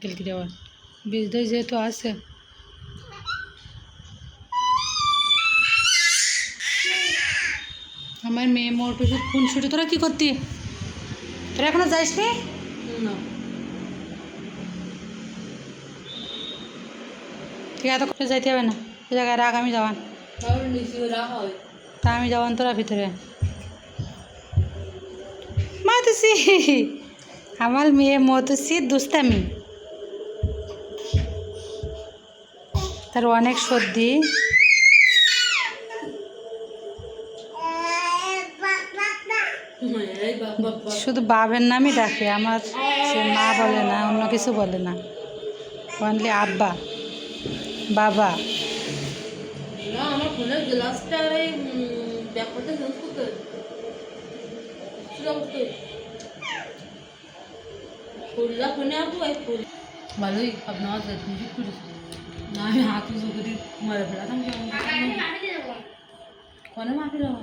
নারকেল কি দেওয়ার বীজ দই যেহেতু আছে। আমার মেয়ে মোট ওষুধ কোন ছুটি। তোরা কি করতি? তোরা এখনো যাইসনি? ঠিক আছে, তো যাইতে হবে না, সে জায়গায় রাখ, আমি যাওয়ান। তা আমি যাওয়ান, তোরা ভিতরে মাতুসি। আমার মেয়ে মতুসি দুস্তামি, তার অনেক সর্দি। শুধু বাবের নামই ডাকে আমার, সে মা বলে না, অন্য কিছু বলে না, অনলি আব্বা বাবা। আমার ফোনের গ্লাসটা এই ব্যাপারটা চেঞ্জ করতে ফোনে আপু ভালোই আপনার মিউজিক করেছিল না, আমি হাত উজু করে মারা ফেলাতাম কোনে মাফি দেবো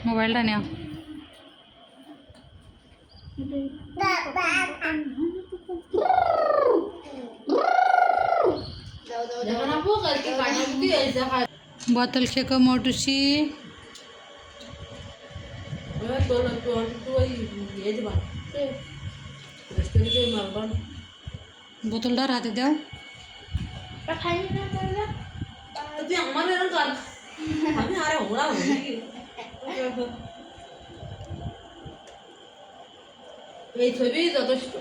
মোবাইলটা নেও। বোতল খেকো মোটুসি। বোতলটা হাতে দাও। এই ছবি যথেষ্ট।